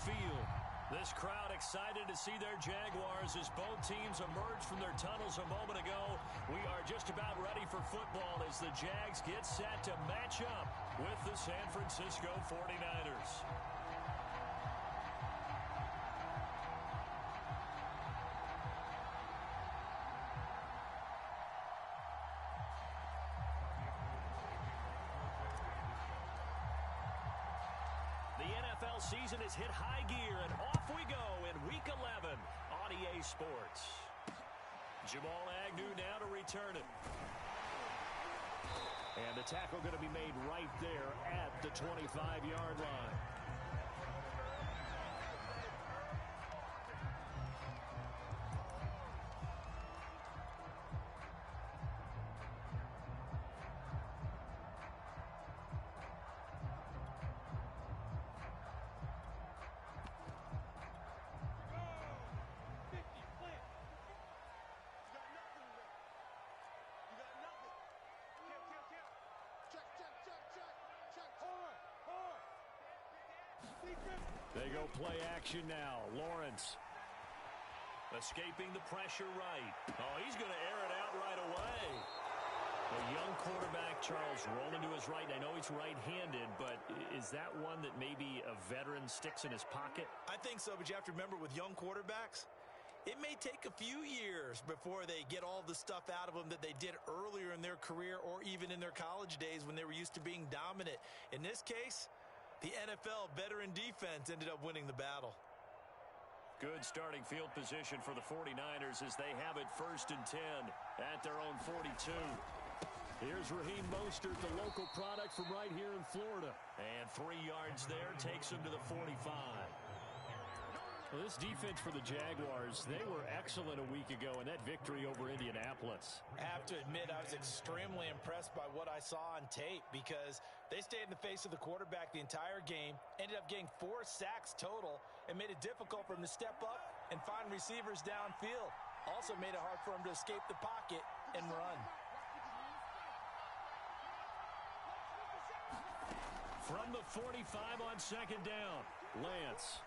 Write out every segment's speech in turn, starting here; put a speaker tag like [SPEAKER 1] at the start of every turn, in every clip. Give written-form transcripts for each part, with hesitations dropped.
[SPEAKER 1] field. This crowd excited to see their Jaguars as both teams emerge from their tunnels a moment ago. We are just about ready for football as the Jags get set to match up with the San Francisco 49ers. The NFL season has hit high gear, and off we go in Week 11 on EA Sports. Jamal Agnew now to return it. And the tackle going to be made right there at the 25-yard line. They go play action now. Lawrence escaping the pressure right. Oh, he's going to air it out right away. A young quarterback, Charles, rolling to his right. I know he's right-handed, but is that one that maybe a veteran sticks in his pocket?
[SPEAKER 2] I think so, but you have to remember with young quarterbacks, it may take a few years before they get all the stuff out of them that they did earlier in their career or even in their college days when they were used to being dominant. In this case, the NFL veteran defense ended up winning the battle.
[SPEAKER 1] Good starting field position for the 49ers as they have it 1st and 10 at their own 42. Here's Raheem Mostert, the local product from right here in Florida. And 3 yards there takes him to the 45. Well, this defense for the Jaguars, they were excellent a week ago in that victory over Indianapolis.
[SPEAKER 2] I have to admit, I was extremely impressed by what I saw on tape because they stayed in the face of the quarterback the entire game, ended up getting 4 sacks total, and made it difficult for him to step up and find receivers downfield. Also made it hard for him to escape the pocket and run.
[SPEAKER 1] From the 45 on 2nd down, Lance.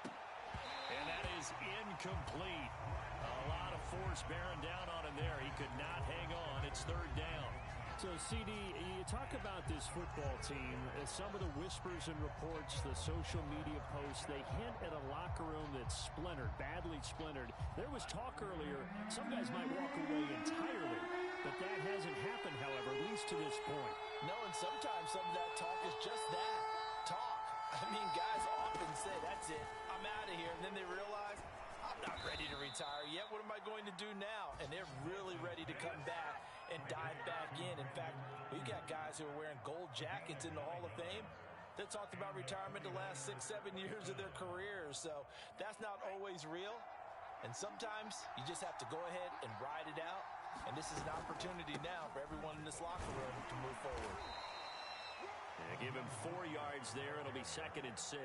[SPEAKER 1] And that is incomplete. A lot of force bearing down on him there. He could not hang on. It's 3rd down.
[SPEAKER 3] So, CD, you talk about this football team. Some of the whispers and reports, the social media posts, they hint at a locker room that's splintered, badly splintered. There was talk earlier, some guys might walk away entirely. But that hasn't happened, however, at least to this point.
[SPEAKER 2] No, and sometimes some of that talk is just that, talk. I mean, guys often say, that's it, I'm out of here. And then they realize, I'm not ready to retire yet. What am I going to do now? And they're really ready to come back and dive back in. In fact, we've got guys who are wearing gold jackets in the Hall of Fame that talked about retirement the last 6-7 years of their careers. So that's not always real. And sometimes you just have to go ahead and ride it out. And this is an opportunity now for everyone in this locker room to move forward.
[SPEAKER 1] Yeah, give him 4 yards there. It'll be 2nd and 6.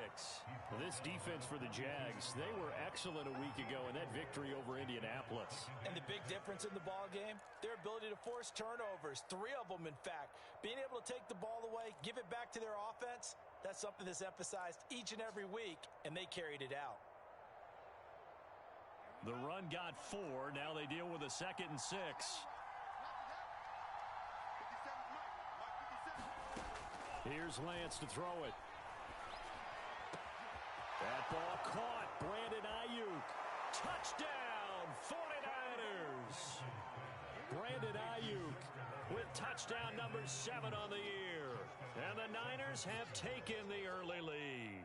[SPEAKER 3] Well, this defense for the Jags, they were excellent a week ago in that victory over Indianapolis.
[SPEAKER 2] And the big difference in the ball game, their ability to force turnovers, 3 of them, in fact. Being able to take the ball away, give it back to their offense, that's something that's emphasized each and every week, and they carried it out.
[SPEAKER 1] The run got 4. Now they deal with a 2nd and 6.
[SPEAKER 3] Here's Lance to throw it.
[SPEAKER 1] That ball caught. Brandon Ayuk. Touchdown, 49ers. Brandon Ayuk with touchdown number 7 on the year. And the Niners have taken the early lead.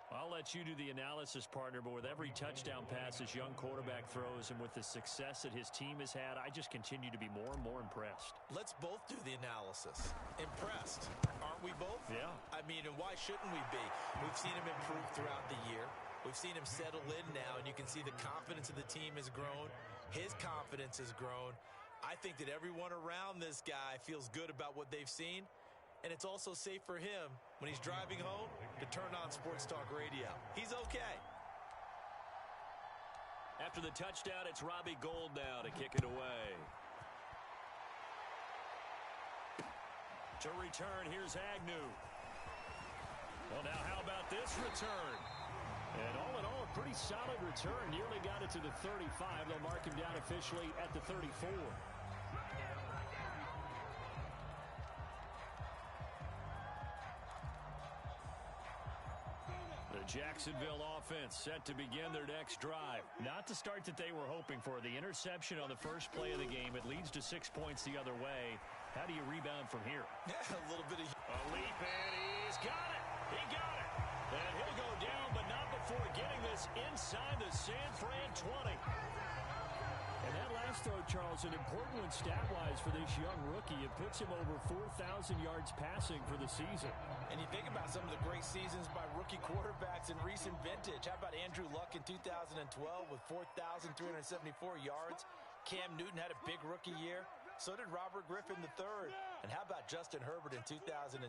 [SPEAKER 1] I'll let you do the analysis, partner, but with every touchdown pass this young quarterback throws and with the success that his team has had, I just continue to be more and more impressed.
[SPEAKER 2] Let's both do the analysis. Impressed, aren't we both?
[SPEAKER 1] Yeah.
[SPEAKER 2] I mean, and why shouldn't we be? We've seen him improve throughout the year. We've seen him settle in now, and you can see the confidence of the team has grown. His confidence has grown. I think that everyone around this guy feels good about what they've seen. And it's also safe for him when he's driving home to turn on Sports Talk Radio. He's okay.
[SPEAKER 1] After the touchdown, it's Robbie Gould now to kick it away. To return, here's Agnew. this return.
[SPEAKER 3] And all in all, a pretty solid return. Nearly got it to the 35. They'll mark him down officially at the 34. The Jacksonville offense set to begin their next drive. Not the start that they were hoping for. The interception on the first play of the game. It leads to 6 points the other way. How do you rebound from here?
[SPEAKER 2] Yeah, a little bit of...
[SPEAKER 1] A leap, and he's got it. He got it. And he'll go down, but not before getting this inside the San Fran 20.
[SPEAKER 3] And that last throw, Charles, an important one stat-wise for this young rookie. It puts him over 4,000 yards passing for the season.
[SPEAKER 2] And you think about some of the great seasons by rookie quarterbacks in recent vintage. How about Andrew Luck in 2012 with 4,374 yards? Cam Newton had a big rookie year. So did Robert Griffin III. And how about Justin Herbert in 2020?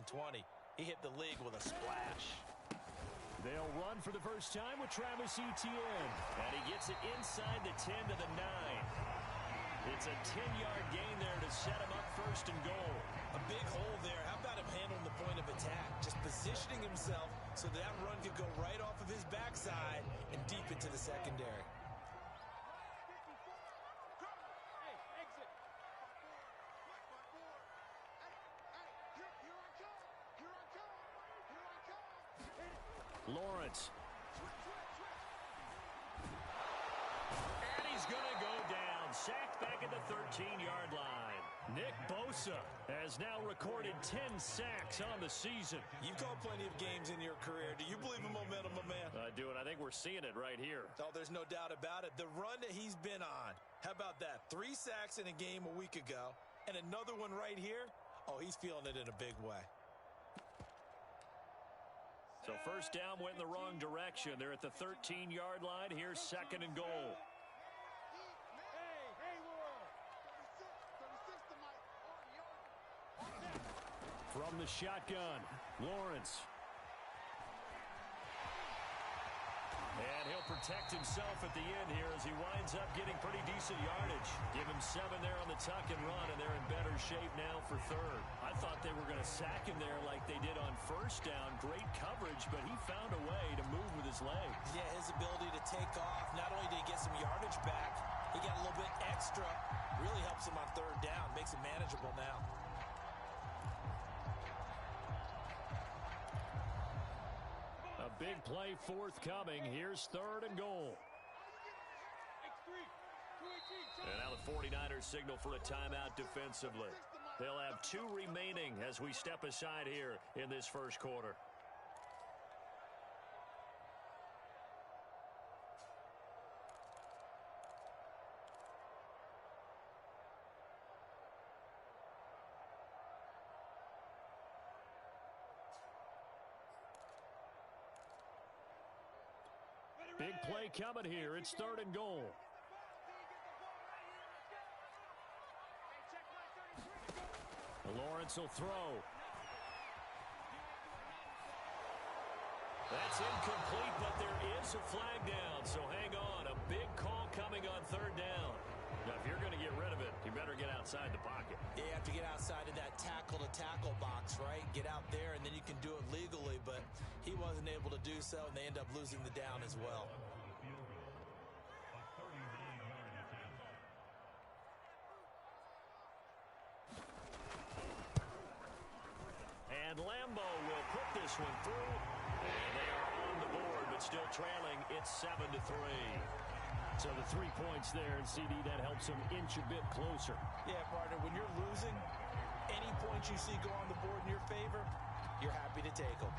[SPEAKER 2] He hit the league with a splash.
[SPEAKER 3] They'll run for the first time with Travis Etienne.
[SPEAKER 1] And he gets it inside the 10 to the 9. It's a 10-yard gain there to set him up first and goal.
[SPEAKER 2] A big hole there. How about him handling the point of attack? Just positioning himself so that run could go right off of his backside and deep into the secondary.
[SPEAKER 3] Lawrence.
[SPEAKER 1] And he's going to go down. Sacked back at the 13-yard line.
[SPEAKER 3] Nick Bosa has now recorded 10 sacks on the season.
[SPEAKER 2] You've called plenty of games in your career. Do you believe in momentum, my man?
[SPEAKER 3] I do, and I think we're seeing it right here.
[SPEAKER 2] Oh, there's no doubt about it. The run that he's been on. How about that? 3 sacks in a game a week ago, and another one right here. Oh, he's feeling it in a big way.
[SPEAKER 3] So first down went in the wrong direction. They're at the 13-yard line. Here's second and goal. From the shotgun, Lawrence. And he'll protect himself at the end here as he winds up getting pretty decent yardage. Give him 7 there on the tuck and run, and they're in better shape now for third. I thought they were going to sack him there like they did on first down. Great coverage, but he found a way to move with his legs.
[SPEAKER 2] Yeah, his ability to take off. Not only did he get some yardage back, he got a little bit extra. Really helps him on third down. Makes it manageable now.
[SPEAKER 3] A big play forthcoming. Here's third and goal.
[SPEAKER 1] And now the 49ers signal for a timeout defensively. They'll have 2 remaining as we step aside here in this first quarter.
[SPEAKER 3] Big play coming here. It's third and goal. Lawrence will throw.
[SPEAKER 1] That's incomplete, but there is a flag down, so hang on. A big call coming on third down. Now, if you're going to get rid of it, you better get outside the pocket.
[SPEAKER 2] You have to get outside of that tackle-to-tackle box, right? Get out there, and then you can do it legally, but he wasn't able to do so, and they end up losing the down as well.
[SPEAKER 1] And Lambeau will put this one through. And they are on the board, but still trailing. It's 7-3.
[SPEAKER 3] So the 3 points there, and CD, that helps them inch a bit closer.
[SPEAKER 2] Yeah, partner, when you're losing, any points you see go on the board in your favor, you're happy to take them.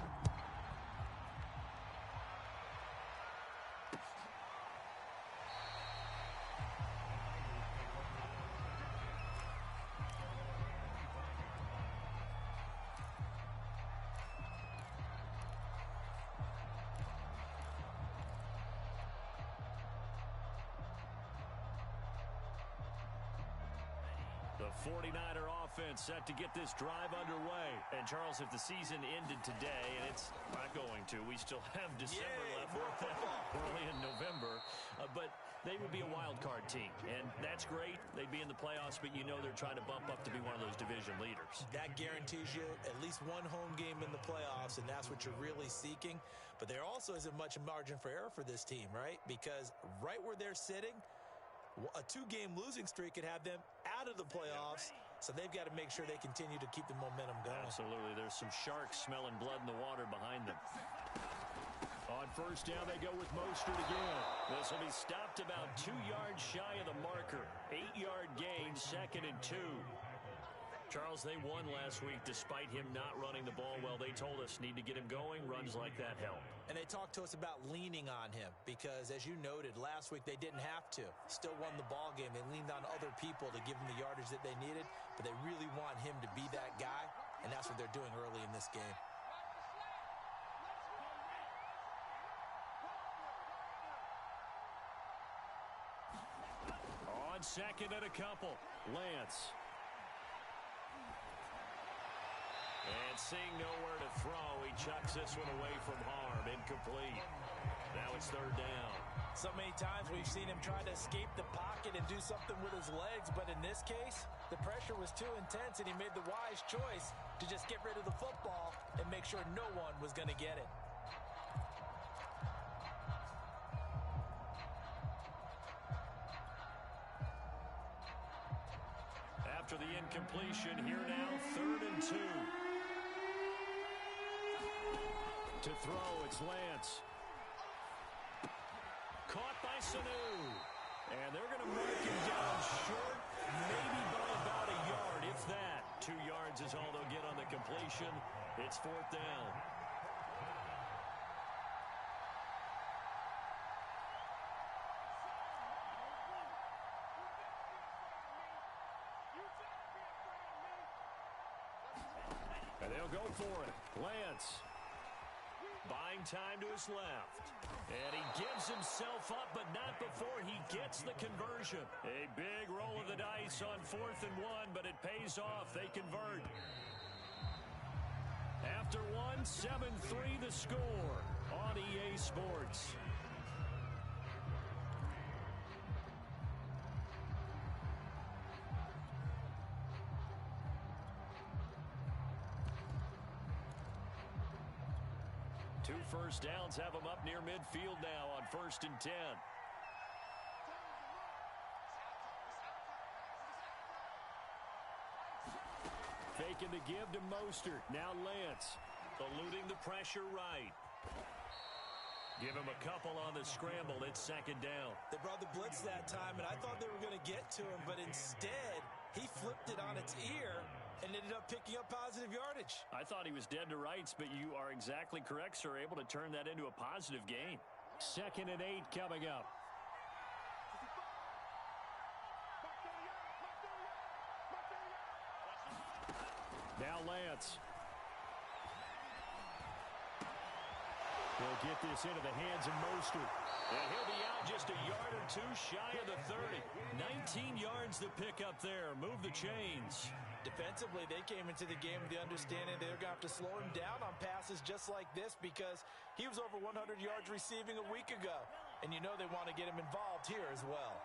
[SPEAKER 1] The 49er offense set to get this drive underway. And, Charles, if the season ended today, and it's not going to, we still have December left. We're early in November. But they would be a wild card team. And that's great. They'd be in the playoffs, but you know they're trying to bump up to be one of those division leaders.
[SPEAKER 2] That guarantees you at least one home game in the playoffs, and that's what you're really seeking. But there also isn't much margin for error for this team, right? Because right where they're sitting, a 2-game losing streak could have them out of the playoffs. So they've got to make sure they continue to keep the momentum going.
[SPEAKER 1] Absolutely. There's some sharks smelling blood in the water behind them.
[SPEAKER 3] On first down, they go with Mostert again.
[SPEAKER 1] This will be stopped about 2 yards shy of the marker. 8-yard gain, 2nd and 2. Charles, they won last week despite him not running the ball well. They told us need to get him going. Runs like that help.
[SPEAKER 2] And they talked to us about leaning on him because, as you noted, last week they didn't have to. Still won the ball game. They leaned on other people to give them the yardage that they needed, but they really want him to be that guy, and that's what they're doing early in this game.
[SPEAKER 3] On second and a couple, Lance.
[SPEAKER 1] And seeing nowhere to throw, he chucks this one away from harm. Incomplete. Now it's 3rd down.
[SPEAKER 2] So many times we've seen him try to escape the pocket and do something with his legs, but in this case, the pressure was too intense, and he made the wise choice to just get rid of the football and make sure no one was going to get it.
[SPEAKER 1] After the incompletion, here now, 3rd and 2.
[SPEAKER 3] To throw, it's Lance.
[SPEAKER 1] Caught by Sanu.
[SPEAKER 3] And they're going to mark him down short, maybe by about a yard, if that.
[SPEAKER 1] 2 yards is all they'll get on the completion. It's 4th down.
[SPEAKER 3] And they'll go for it. Lance.
[SPEAKER 1] Buying time to his left. And he gives himself up, but not before he gets the conversion. A big roll of the dice on 4th and 1, but it pays off. They convert.
[SPEAKER 3] After 7-3 the score on EA Sports.
[SPEAKER 1] Two first downs have them up near midfield now on 1st and 10.
[SPEAKER 3] Faking the give to Mostert. Now Lance.
[SPEAKER 1] Eluding the pressure right. Give him a couple on the scramble. It's 2nd down.
[SPEAKER 2] They brought the blitz that time, and I thought they were going to get to him, but instead, he flipped it on its ear and ended up picking up positive yardage.
[SPEAKER 3] I thought he was dead to rights, but you are exactly correct, sir. Able to turn that into a positive gain. 2nd and 8 coming up. Now Lance. He'll get this into the hands of Mostert.
[SPEAKER 1] And he'll be out just a yard or 2 shy of the 30. 19 yards to pick up there. Move the chains.
[SPEAKER 2] Defensively, they came into the game with the understanding they're going to have to slow him down on passes just like this because he was over 100 yards receiving a week ago. And you know they want to get him involved here as well.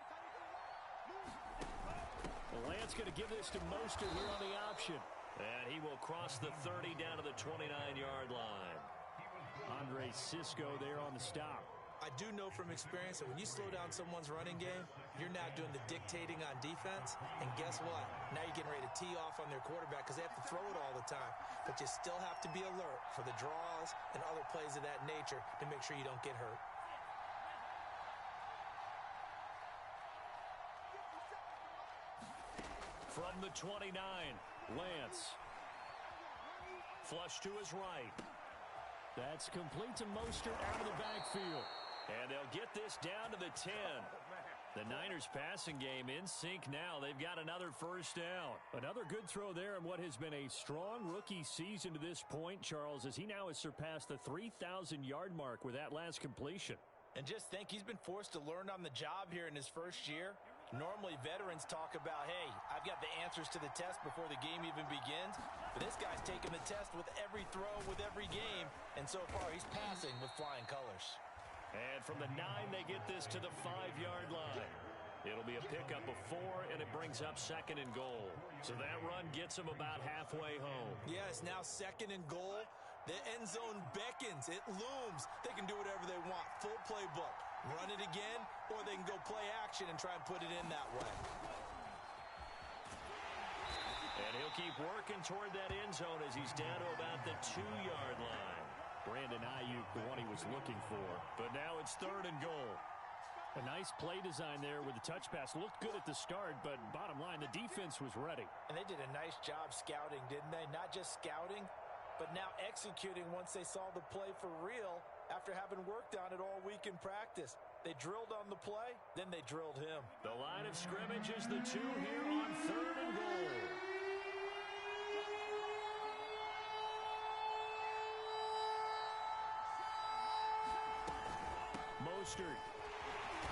[SPEAKER 3] Lance going to give this to Mostert here on the option.
[SPEAKER 1] And he will cross the 30 down to the 29-yard line.
[SPEAKER 3] Andre Cisco there on the stop.
[SPEAKER 2] I do know from experience that when you slow down someone's running game, you're now doing the dictating on defense. And guess what? Now you're getting ready to tee off on their quarterback because they have to throw it all the time. But you still have to be alert for the draws and other plays of that nature to make sure you don't get hurt.
[SPEAKER 1] From the 29, Lance. Flush to his right.
[SPEAKER 3] That's complete to Mostert out of the backfield.
[SPEAKER 1] And they'll get this down to the 10. The Niners passing game in sync now. They've got another first down.
[SPEAKER 3] Another good throw there in what has been a strong rookie season to this point, Charles, as he now has surpassed the 3,000-yard mark with that last completion.
[SPEAKER 2] And just think, he's been forced to learn on the job here in his first year. Normally, veterans talk about, hey, I've got the answers to the test before the game even begins. But this guy's taking the test with every throw, with every game. And so far, he's passing with flying colors.
[SPEAKER 1] And from the 9, they get this to the 5-yard line. It'll be a pickup of 4, and it brings up 2nd and goal. So that run gets them about halfway home.
[SPEAKER 2] Yeah, it's now 2nd and goal. The end zone beckons. It looms. They can do whatever they want. Full playbook. Run it again, or they can go play action and try and put it in that way.
[SPEAKER 1] And he'll keep working toward that end zone as he's down to about the 2-yard line.
[SPEAKER 3] Brandon Ayuk, the one he was looking for.
[SPEAKER 1] But now it's 3rd and goal.
[SPEAKER 3] A nice play design there with the touch pass. Looked good at the start, but bottom line, the defense was ready.
[SPEAKER 2] And they did a nice job scouting, didn't they? Not just scouting, but now executing once they saw the play for real after having worked on it all week in practice. They drilled on the play, then they drilled him.
[SPEAKER 1] The line of scrimmage is the 2 here on 3rd and goal. Mostert.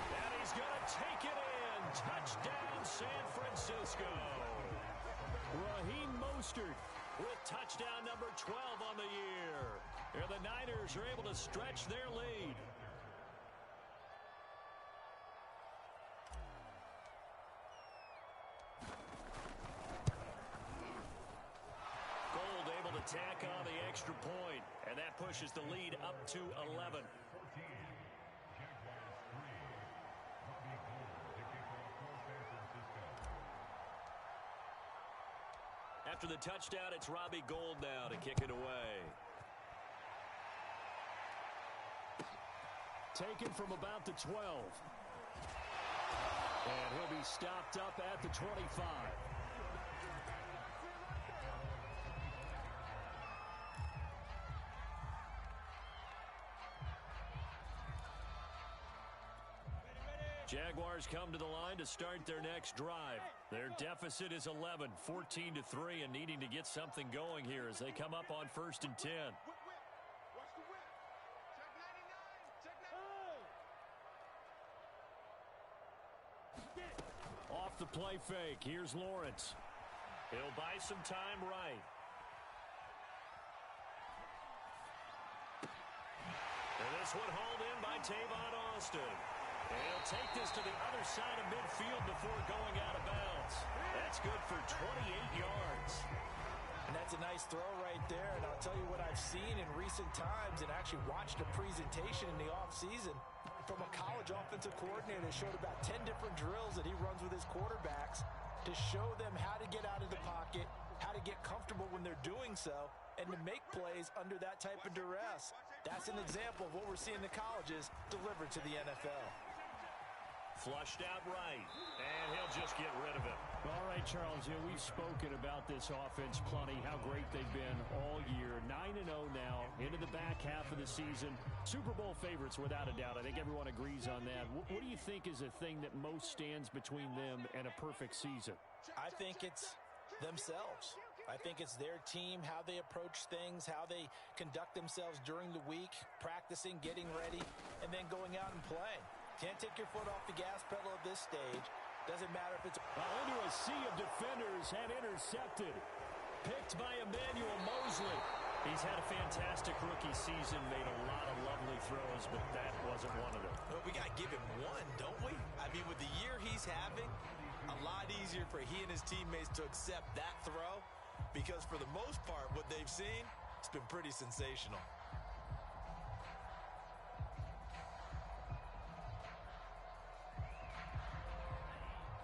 [SPEAKER 1] And he's going to take it in. Touchdown, San Francisco.
[SPEAKER 3] Raheem Mostert
[SPEAKER 1] with touchdown number 12 on the year. And the Niners are able to stretch their lead. Gold able to tack on the extra point, and that pushes the lead up to 11. After the touchdown, it's Robbie Gould now to kick it away.
[SPEAKER 3] taken from about the 12. And he'll be stopped up at the 25.
[SPEAKER 1] Jaguars come to the line to start their next drive. Their deficit is 11, 14-3, and needing to get something going here as they come up on 1st and 10. Off the play fake, here's Lawrence. He'll buy some time right. And this one hauled in by Tavon Austin. And he'll take this to the other side of midfield before going out of bounds. That's good for 28 yards.
[SPEAKER 2] And that's a nice throw right there. And I'll tell you what I've seen in recent times and actually watched a presentation in the offseason from a college offensive coordinator that showed about 10 different drills that he runs with his quarterbacks to show them how to get out of the pocket, how to get comfortable when they're doing so, and to make plays under that type of duress. That's an example of what we're seeing in the colleges delivered to the NFL.
[SPEAKER 1] Flushed out right, and he'll just get rid of it.
[SPEAKER 3] All right, Charles, we've spoken about this offense plenty, how great they've been all year. 9-0 now, into the back half of the season. Super Bowl favorites, without a doubt. I think everyone agrees on that. What do you think is the thing that most stands between them and a perfect season?
[SPEAKER 2] I think it's themselves. I think it's their team, how they approach things, how they conduct themselves during the week, practicing, getting ready, and then going out and playing. Can't take your foot off the gas pedal at this stage. Doesn't matter if it's...
[SPEAKER 3] Into a sea of defenders and intercepted. Picked by Emmanuel Mosley.
[SPEAKER 1] He's had a fantastic rookie season, made a lot of lovely throws, but that wasn't one of them.
[SPEAKER 2] Well, we got to give him one, don't we? I mean, with the year he's having, a lot easier for he and his teammates to accept that throw, because for the most part, what they've seen, it's been pretty sensational.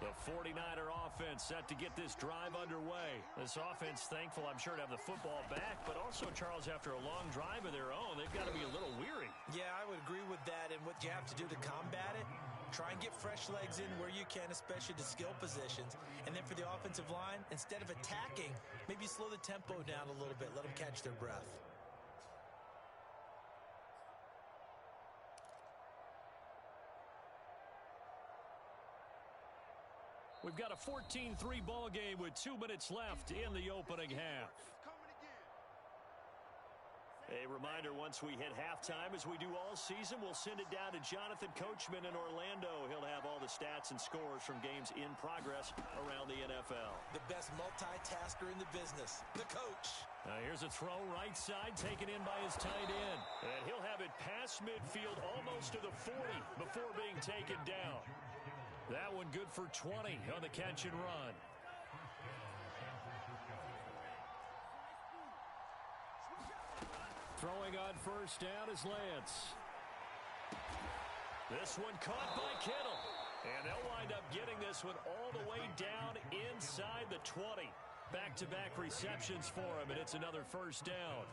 [SPEAKER 1] The 49er offense set to get this drive underway. This offense thankful, I'm sure, to have the football back, but also, Charles, after a long drive of their own, they've got to be a little weary.
[SPEAKER 2] Yeah, I would agree with that, and what you have to do to combat it, try and get fresh legs in where you can, especially the skill positions. And then for the offensive line, instead of attacking, maybe slow the tempo down a little bit, let them catch their breath.
[SPEAKER 1] We've got a 14-3 ball game with 2 minutes left in the opening half. A reminder, once we hit halftime, as we do all season, we'll send it down to Jonathan Coachman in Orlando. He'll have all the stats and scores from games in progress around the NFL.
[SPEAKER 2] The best multitasker in the business, the coach.
[SPEAKER 1] Here's a throw right side, taken in by his tight end. And he'll have it past midfield, almost to the 40 before being taken down. That one good for 20 on the catch and run. Throwing on first down is Lance. This one caught by Kittle. And they'll wind up getting this one all the way down inside the 20. Back-to-back receptions for him, and it's another first down.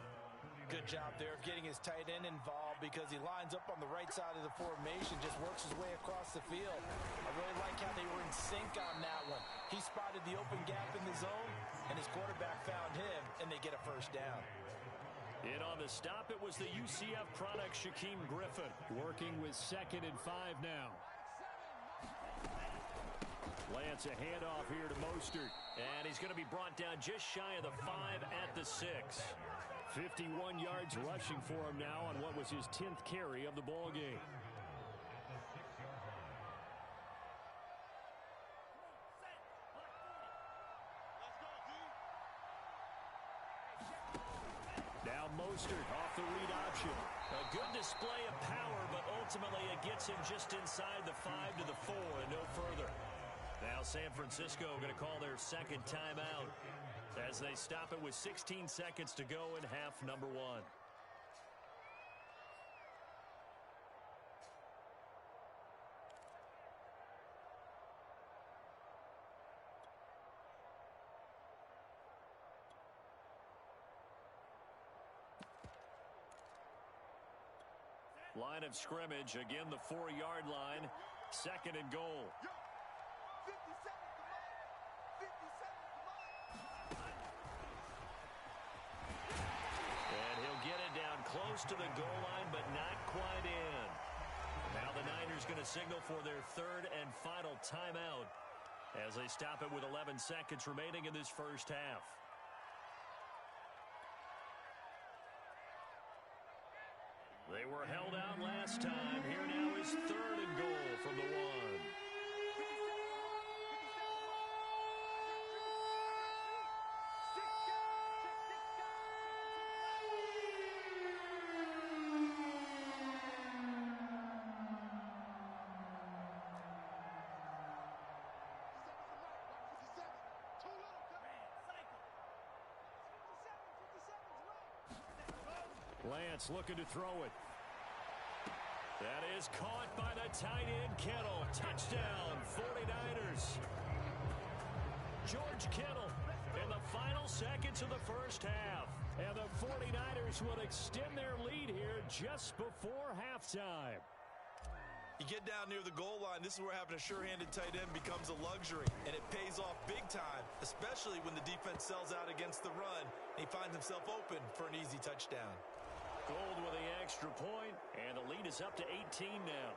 [SPEAKER 2] Good job there of getting his tight end involved because he lines up on the right side of the formation, just works his way across the field. I really like how they were in sync on that one. He spotted the open gap in the zone, and his quarterback found him, and they get a first down.
[SPEAKER 1] In on the stop, it was the UCF product, Shaquem Griffin.
[SPEAKER 3] Working with 2nd and 5 now. Lance, a handoff here to Mostert.
[SPEAKER 1] And he's going to be brought down just shy of the 5 at the 6.
[SPEAKER 3] 51 yards rushing for him now on what was his 10th carry of the ball game. Now Mostert off the read option.
[SPEAKER 1] A good display of power, but ultimately it gets him just inside the 5 to the 4 and no further. Now San Francisco going to call their second timeout as they stop it with 16 seconds to go in half number 1. Line of scrimmage, again the 4-yard line, 2nd and goal. And he'll get it down close to the goal line, but not quite in. Now the Niners going to signal for their 3rd and final timeout as they stop it with 11 seconds remaining in this first half. They were held out last time. Here now is 3rd and goal from the 1.
[SPEAKER 3] Lance looking to throw it.
[SPEAKER 1] That is caught by the tight end, Kittle. Touchdown, 49ers. George Kittle in the final seconds of the first half.
[SPEAKER 3] And the 49ers will extend their lead here just before halftime.
[SPEAKER 2] You get down near the goal line, this is where having a sure-handed tight end becomes a luxury, and it pays off big time, especially when the defense sells out against the run, and he finds himself open for an easy touchdown.
[SPEAKER 1] Gold with the extra point, and the lead is up to 18 now.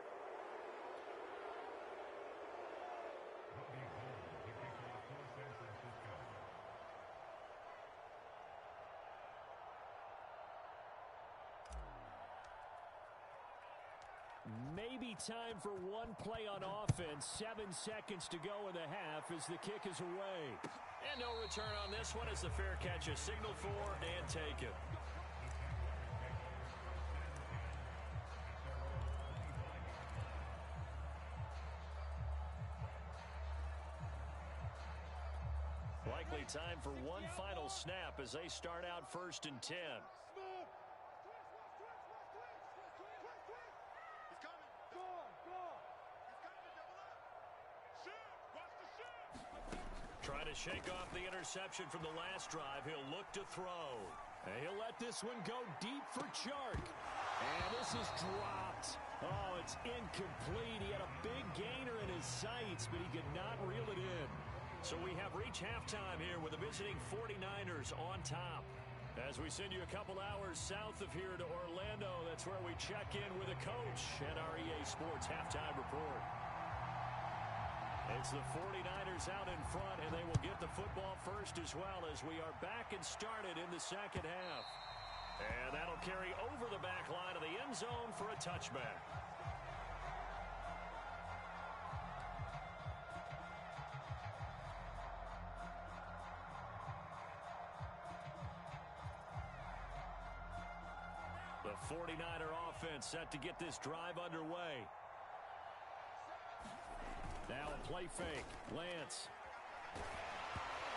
[SPEAKER 3] Maybe time for one play on offense. 7 seconds to go in the half as the kick is away.
[SPEAKER 1] And no return on this one as the fair catch is signaled for and taken. Likely time for one final snap as they start out 1st and 10. Trying to shake off the interception from the last drive. He'll look to throw.
[SPEAKER 3] And he'll let this one go deep for Chark. And this is dropped. Oh, it's incomplete. He had a big gainer in his sights, but he could not reel it in.
[SPEAKER 1] So we have reached halftime here with the visiting 49ers on top. As we send you a couple hours south of here to Orlando, that's where we check in with a coach at our EA Sports Halftime Report. It's the 49ers out in front, and they will get the football first as well as we are back and started in the second half. And that'll carry over the back line of the end zone for a touchback. The 49er offense set to get this drive underway. Now a play fake. Lance.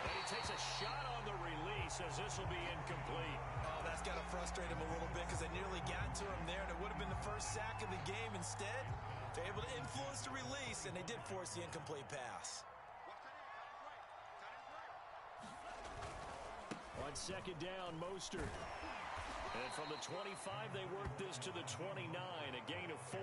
[SPEAKER 1] And he takes a shot on the release as this will be incomplete.
[SPEAKER 2] Oh, that's got to frustrate him a little bit because they nearly got to him there, and it would have been the first sack of the game. Instead, they're able to influence the release, and they did force the incomplete pass.
[SPEAKER 3] On second down, Mostert.
[SPEAKER 1] And from the 25, they work this to the 29, a gain of 4.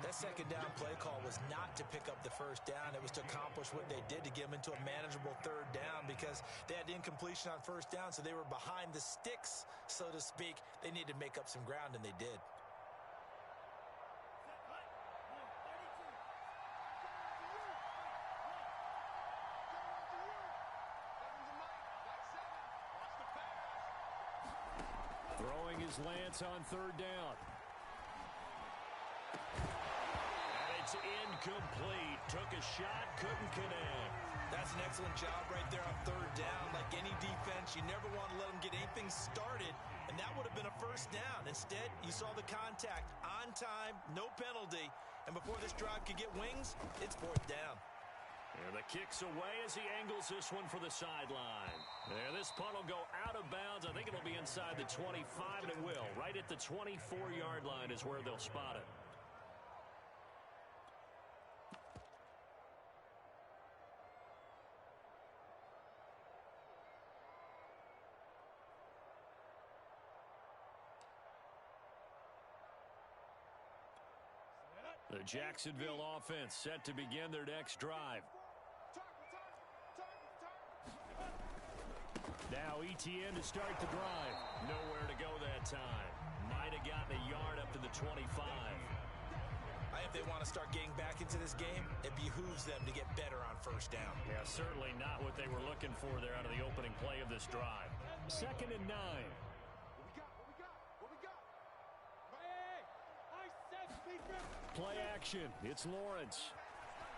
[SPEAKER 2] That second down play call was not to pick up the first down. It was to accomplish what they did to get them into a manageable third down because they had incompletion on first down, so they were behind the sticks, so to speak. They needed to make up some ground, and they did.
[SPEAKER 3] Throwing his Lance on third down.
[SPEAKER 1] It's incomplete. Took a shot, couldn't connect.
[SPEAKER 2] That's an excellent job right there on third down. Like any defense, you never want to let them get anything started, and that would have been a first down. Instead, you saw the contact on time, no penalty, and before this drive could get wings, it's fourth down.
[SPEAKER 1] And the kick's away as he angles this one for the sideline. There, this punt will go out of bounds. I think it'll be inside the 25, and it will. Right at the 24-yard line is where they'll spot it. The Jacksonville offense set to begin their next drive.
[SPEAKER 3] Now ETN to start the drive.
[SPEAKER 1] Nowhere to go that time. Might have gotten a yard up to the 25.
[SPEAKER 2] If they want to start getting back into this game, it behooves them to get better on first down.
[SPEAKER 1] Yeah, certainly not what they were looking for there out of the opening play of this drive.
[SPEAKER 3] Second and 9. Play action. It's Lawrence.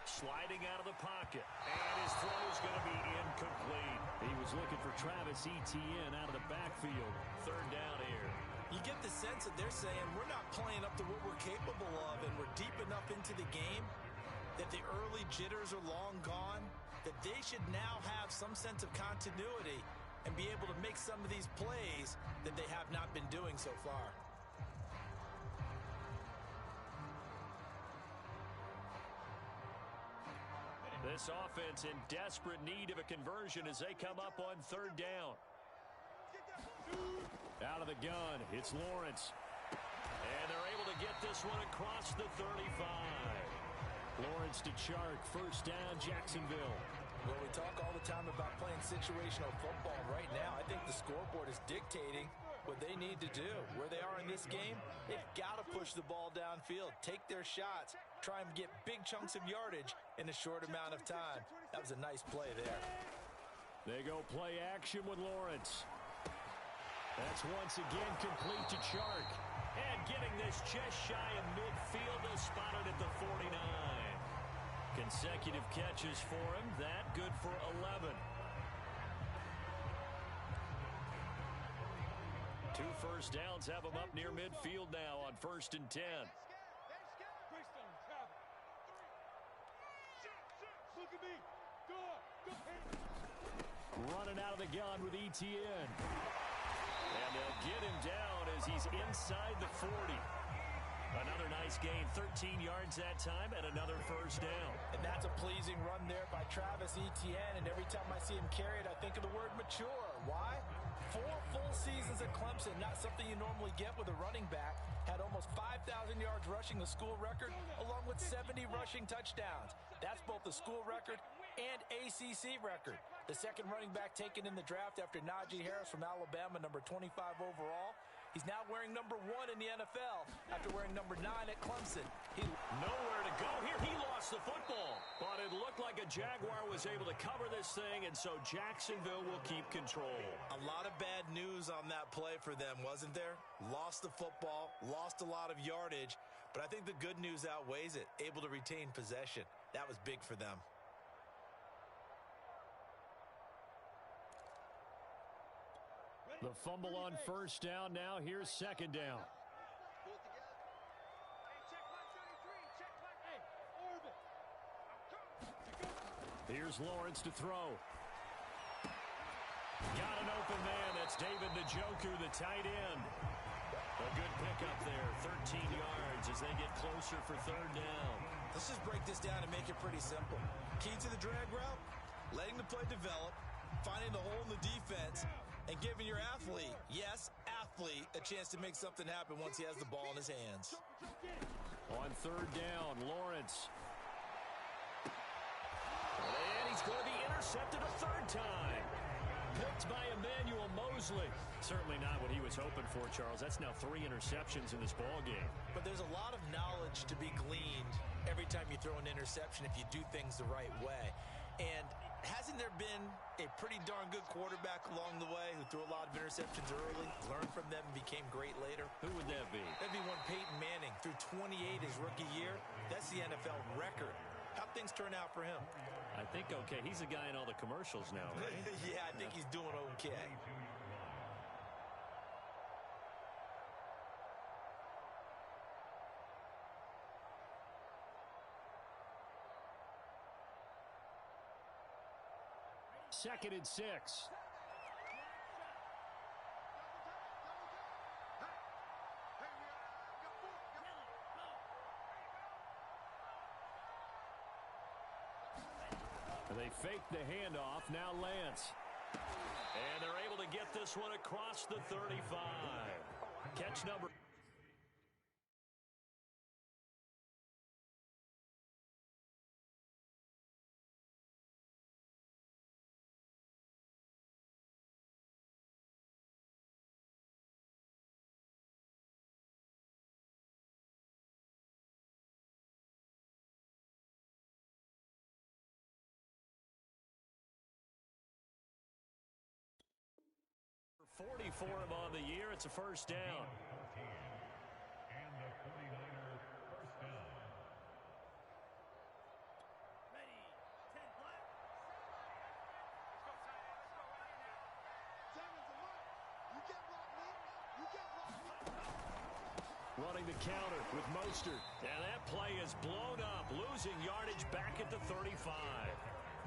[SPEAKER 1] Sliding out of the pocket. And his throw is going to be incomplete.
[SPEAKER 3] He was looking for Travis Etienne out of the backfield.
[SPEAKER 1] Third down here.
[SPEAKER 2] You get the sense that they're saying we're not playing up to what we're capable of, and we're deep enough into the game that the early jitters are long gone, that they should now have some sense of continuity and be able to make some of these plays that they have not been doing so far.
[SPEAKER 1] This offense in desperate need of a conversion as they come up on third down.
[SPEAKER 3] Out of the gun, it's Lawrence.
[SPEAKER 1] And they're able to get this one across the 35.
[SPEAKER 3] Lawrence to Chark, first down, Jacksonville.
[SPEAKER 2] Well, we talk all the time about playing situational football. Right now, I think the scoreboard is dictating what they need to do. Where they are in this game, they've got to push the ball downfield, take their shots, try and get big chunks of yardage in a short amount of time. That was a nice play there.
[SPEAKER 3] They go play action with Lawrence. That's once again complete to Chark.
[SPEAKER 1] And getting this just shy of midfield, they'll spot it at the 49. Consecutive catches for him. That good for 11. 2 first downs have him up near midfield now on 1st and 10.
[SPEAKER 3] Running out of the gun with Etienne.
[SPEAKER 1] And they'll get him down as he's inside the 40. Another nice gain, 13 yards that time, and another first down.
[SPEAKER 2] And that's a pleasing run there by Travis Etienne, and every time I see him carry it, I think of the word mature. Why? 4 full seasons at Clemson, not something you normally get with a running back. Had almost 5,000 yards rushing, the school record, along with 70 rushing touchdowns. That's both the school record and ACC record. The second running back taken in the draft after Najee Harris from Alabama, number 25 overall. He's now wearing number 1 in the NFL after wearing number 9 at Clemson.
[SPEAKER 1] Nowhere to go here. He lost the football. But it looked like a Jaguar was able to cover this thing, and so Jacksonville will keep control.
[SPEAKER 2] A lot of bad news on that play for them, wasn't there? Lost the football, lost a lot of yardage, but I think the good news outweighs it. Able to retain possession. That was big for them.
[SPEAKER 3] The fumble on first down. Now here's second down.
[SPEAKER 1] Here's Lawrence to throw. Got an open man. That's David Njoku, the tight end. A good pickup there, 13 yards as they get closer for third down.
[SPEAKER 2] Let's just break this down and make it pretty simple. Key to the drag route, letting the play develop, finding the hole in the defense, and giving your athlete, yes, athlete, a chance to make something happen once he has the ball in his hands.
[SPEAKER 1] On third down, Lawrence. And he's going to be intercepted a third time. Picked by Emmanuel Mosley. Certainly not what he was hoping for, Charles. That's now 3 interceptions in this ball game.
[SPEAKER 2] But there's a lot of knowledge to be gleaned every time you throw an interception if you do things the right way. And hasn't there been a pretty darn good quarterback along the way who threw a lot of interceptions early, learned from them, and became great later?
[SPEAKER 1] Who would that be?
[SPEAKER 2] That'd be one Peyton Manning. Threw 28 his rookie year. That's the NFL record. How'd things turn out for him?
[SPEAKER 1] I think okay. He's a guy in all the commercials now, right?
[SPEAKER 2] Yeah, I think he's doing okay.
[SPEAKER 3] Second and 6.
[SPEAKER 1] They fake the handoff. Now Lance. And they're able to get this one across the 35. Catch number. .40 for him on the year. It's a first down.
[SPEAKER 4] And the 49ers first down.
[SPEAKER 5] Ready, 10 black. Let's go, tight end. Let's go right now. Simon's a mark. You get blocked, me. You get blocked.
[SPEAKER 1] Running the counter with Mostert. And that play is blown up. Losing yardage back at the 35.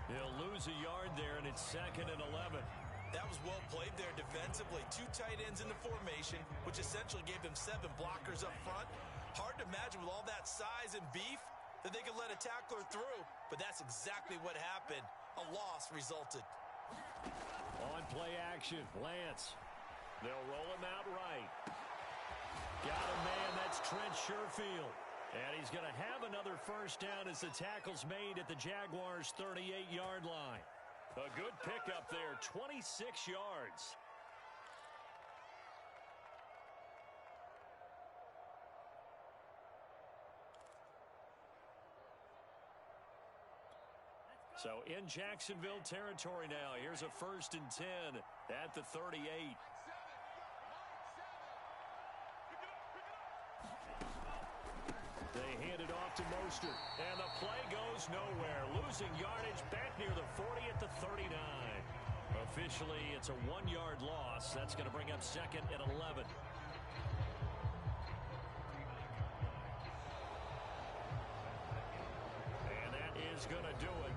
[SPEAKER 1] He'll lose a yard there, and it's 2nd and 11.
[SPEAKER 2] That was well played there defensively. 2 tight ends in the formation, which essentially gave them 7 blockers up front. Hard to imagine with all that size and beef that they could let a tackler through, but that's exactly what happened. A loss resulted.
[SPEAKER 1] On play action, Lance. They'll roll him out right. Got a man, that's Trent Sherfield. And he's going to have another first down as the tackle's made at the Jaguars' 38-yard line. A good pickup there, 26 yards. So in Jacksonville territory now. Here's a 1st and 10 at the 38. They hand it off to Mostert, and the play goes nowhere. Losing yardage back near the 40 at the 39. Officially, it's a 1-yard loss. That's going to bring up 2nd and 11. And that is going to do it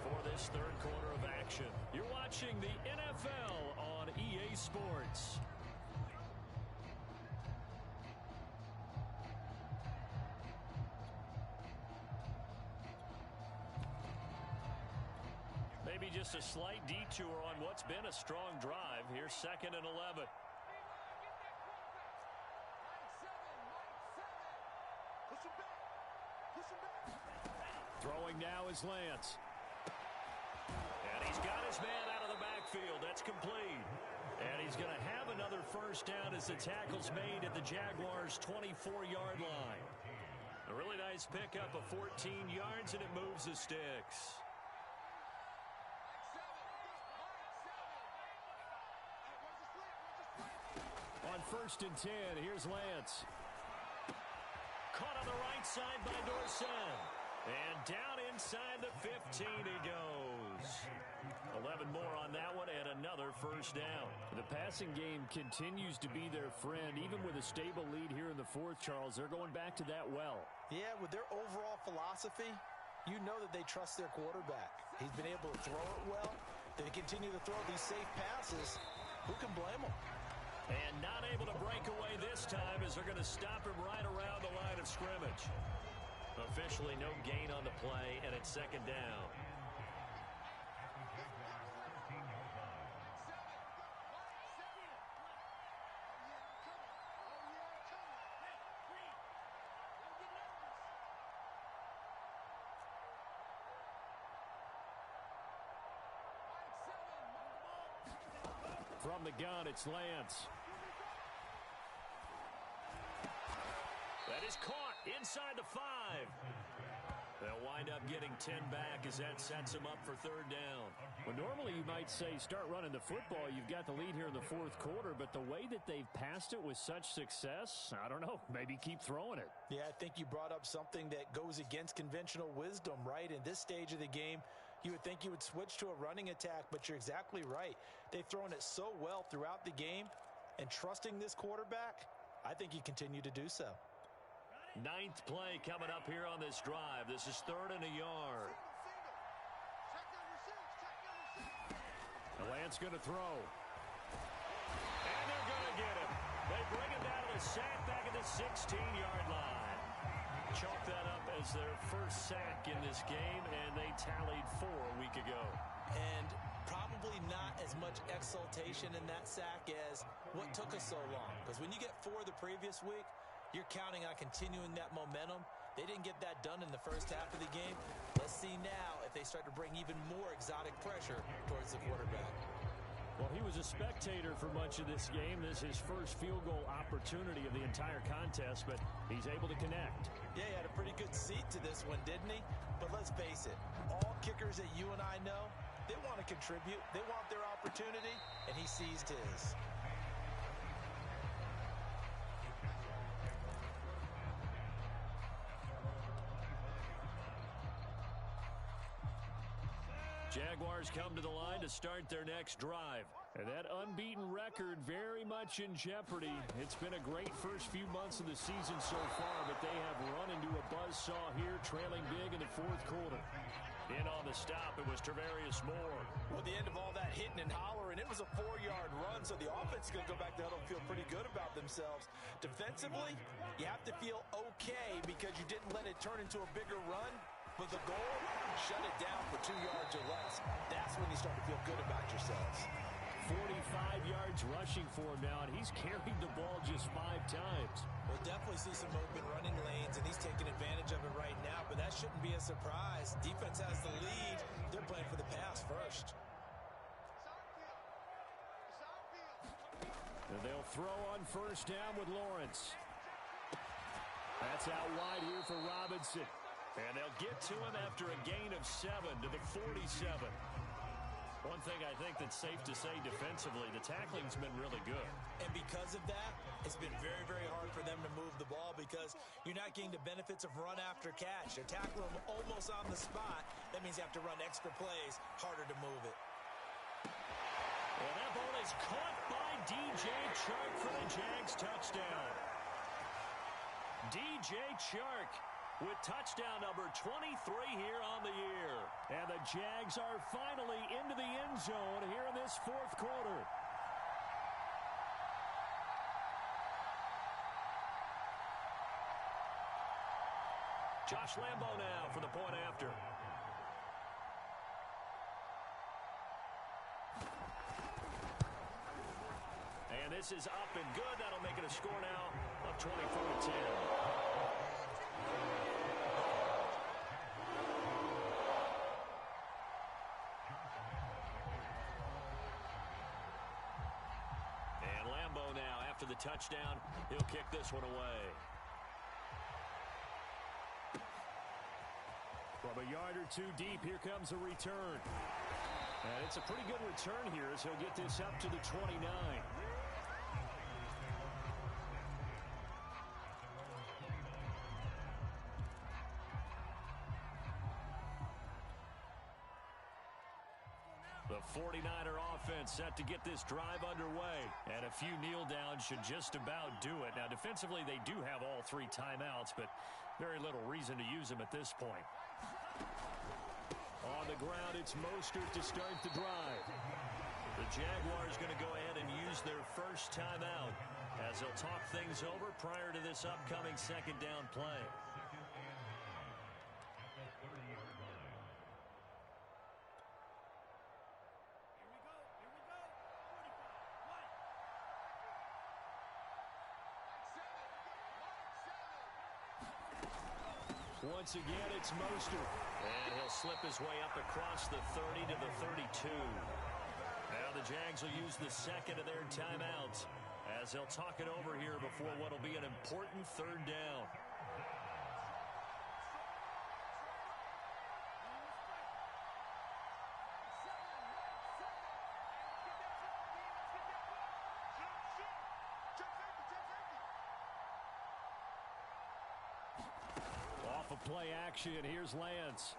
[SPEAKER 1] for this third quarter of action. You're watching the NFL on EA Sports. Maybe just a slight detour on what's been a strong drive. Here's 2nd and 11. Throwing now is Lance. And he's got his man out of the backfield. That's complete. And he's going to have another first down as the tackle's made at the Jaguars' 24-yard line. A really nice pickup of 14 yards, and it moves the sticks. On 1st and 10, here's Lance. Caught on the right side by Dorsett. And down inside the 15 he goes. 11 more on that one and another first down.
[SPEAKER 3] The passing game continues to be their friend. Even with a stable lead here in the 4th, Charles, they're going back to that well.
[SPEAKER 2] Yeah, with their overall philosophy, You know that they trust their quarterback. He's been able to throw it well. They continue to throw these safe passes. Who can blame them?
[SPEAKER 1] And not able to break away this time as they're going to stop him right around the line of scrimmage. Officially no gain on the play, and it's second down. From the gun, it's Lance. That is caught inside the 5. They'll wind up getting 10 back as that sets them up for third down.
[SPEAKER 3] Well, normally you might say start running the football. You've got the lead here in the fourth quarter, but the way that they've passed it with such success, I don't know, maybe keep throwing it.
[SPEAKER 2] Yeah, I think you brought up something that goes against conventional wisdom, right? In this stage of the game, you would think you would switch to a running attack, but you're exactly right. They've thrown it so well throughout the game, and trusting this quarterback, I think you continue to do so.
[SPEAKER 1] 9th play coming up here on this drive. This is 3rd and a yard.
[SPEAKER 3] Lance going to throw.
[SPEAKER 1] And they're going to get him. They bring him down to the sack back at the 16-yard line. Chalk that up as their first sack in this game, and they tallied 4 a week ago.
[SPEAKER 2] And probably not as much exultation in that sack as what took us so long. Because when you get 4 the previous week, you're counting on continuing that momentum. They didn't get that done in the first half of the game. Let's see now if they start to bring even more exotic pressure towards the quarterback.
[SPEAKER 3] Well, he was a spectator for much of this game. This is his first field goal opportunity of the entire contest, but he's able to connect.
[SPEAKER 2] Yeah, he had a pretty good seat to this one, didn't he? But let's face it, all kickers that you and I know, they want to contribute. They want their opportunity, and he seized his.
[SPEAKER 1] Jaguars come to the line to start their next drive.
[SPEAKER 3] And that unbeaten record very much in jeopardy. It's been a great first few months of the season so far, but they have run into a buzzsaw here, trailing big in the fourth quarter.
[SPEAKER 1] In on the stop, it was Travarius Moore.
[SPEAKER 2] Well, at the end of all that hitting and hollering, it was a 4-yard run, so the offense is going to go back to huddle and feel pretty good about themselves. Defensively, you have to feel okay because you didn't let it turn into a bigger run. But the goal, shut it down for 2 yards or less. That's when you start to feel good about yourselves.
[SPEAKER 3] 45 yards rushing for him now, and he's carried the ball just 5 times.
[SPEAKER 2] We'll definitely see some open running lanes, and he's taking advantage of it right now, but that shouldn't be a surprise. Defense has the lead. They're playing for the pass first.
[SPEAKER 3] And they'll throw on first down with Lawrence. That's out wide here for Robinson.
[SPEAKER 1] And they'll get to him after a gain of 7 to the 47. One thing I think that's safe to say defensively, the tackling's been really good.
[SPEAKER 2] And because of that, it's been very, very hard for them to move the ball because you're not getting the benefits of run after catch. They're tackling them almost on the spot. That means you have to run extra plays, harder to move it.
[SPEAKER 1] And that ball is caught by DJ Chark for the Jags touchdown. DJ Chark with touchdown number 23 here on the year.
[SPEAKER 3] And the Jags are finally into the end zone here in this fourth quarter.
[SPEAKER 1] Josh Lambo now for the point after. And this is up and good. That'll make it a score now of 24-10. After the touchdown, he'll kick this one away.
[SPEAKER 3] From a yard or 2 deep, here comes a return. And it's a pretty good return here as he'll get this up to the 29.
[SPEAKER 1] The 49er offense set to get this drive underway. And a few kneel downs should just about do it. Now, defensively, they do have all 3 timeouts, but very little reason to use them at this point. On the ground, it's Mostert to start the drive. The Jaguars going to go ahead and use their first timeout as they'll talk things over prior to this upcoming second down play. Once again, it's Mostert. And he'll slip his way up across the 30 to the 32. Now the Jags will use the second of their timeouts as they'll talk it over here before what will be an important third down. Off of play action, here's Lance.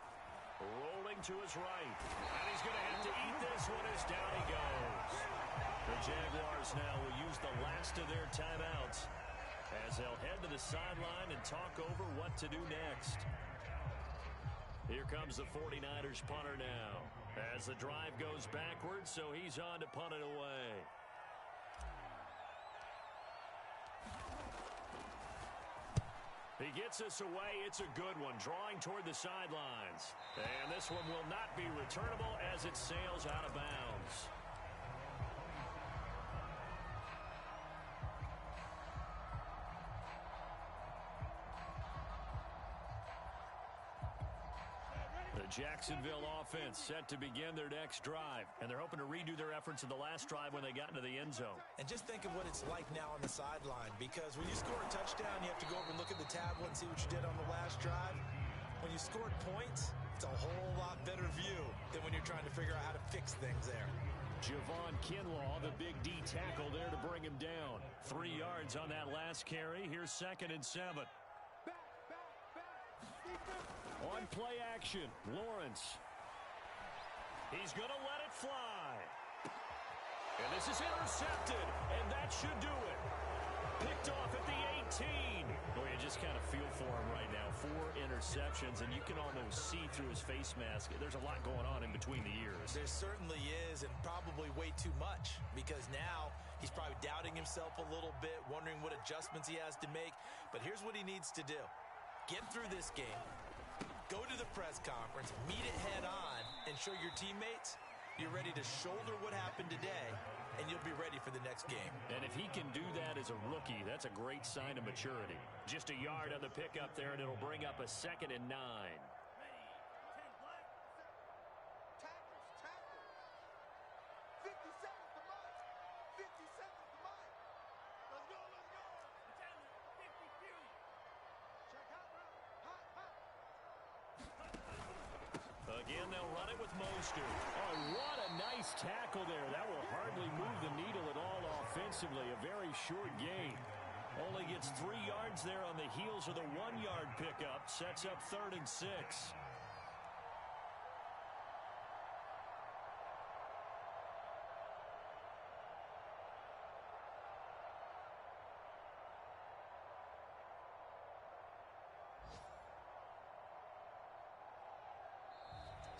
[SPEAKER 1] Rolling to his right. And he's going to have to eat this one as down he goes. The Jaguars now will use the last of their timeouts as they'll head to the sideline and talk over what to do next. Here comes the 49ers punter now as the drive goes backwards, so he's on to punt it away. He gets us away. It's a good one, drawing toward the sidelines. And this one will not be returnable as it sails out of bounds. The Jacksonville offense set to begin their next drive, and they're hoping to redo their efforts in the last drive when they got into the end zone.
[SPEAKER 2] And just think of what it's like now on the sideline, because when you score a touchdown, you have to go over and look at the tablet and see what you did on the last drive. When you scored points, it's a whole lot better view than when you're trying to figure out how to fix things there.
[SPEAKER 1] Javon Kinlaw, the big D tackle there to bring him down. 3 yards on that last carry. Here's 2nd and 7. On play action, Lawrence. He's going to let it fly. And this is intercepted, and that should do it. Picked off at the 18. Boy, you just kind of feel for him right now. 4 interceptions, and you can almost see through his face mask. There's a lot going on in between the ears.
[SPEAKER 2] There certainly is, and probably way too much, because now he's probably doubting himself a little bit, wondering what adjustments he has to make. But here's what he needs to do. Get through this game. Go to the press conference, meet it head on, and show your teammates you're ready to shoulder what happened today, and you'll be ready for the next game.
[SPEAKER 1] And if he can do that as a rookie, that's a great sign of maturity. Just a yard on the pickup there, and it'll bring up a 2nd and 9. Again, they'll run it with Mostert. Oh, what a nice tackle there. That will hardly move the needle at all offensively. A very short gain. Only gets 3 yards there on the heels of the 1-yard pickup. Sets up 3rd and 6.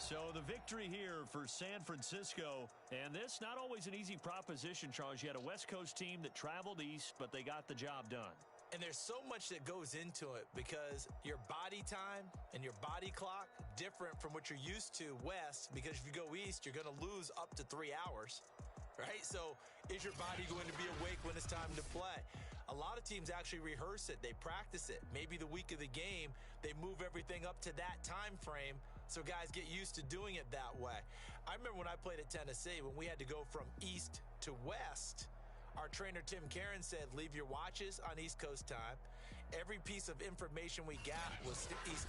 [SPEAKER 1] So the victory here for San Francisco, and this not always an easy proposition, Charles. You had a West Coast team that traveled east, but they got the job done.
[SPEAKER 2] And there's so much that goes into it because your body time and your body clock different from what you're used to west, because if you go east, you're going to lose up to 3 hours, right? So is your body going to be awake when it's time to play? A lot of teams actually rehearse it. They practice it. Maybe the week of the game, they move everything up to that time frame so guys get used to doing it that way. I remember when I played at Tennessee, when we had to go from east to west, our trainer Tim Karen said, leave your watches on East Coast time. Every piece of information we got was East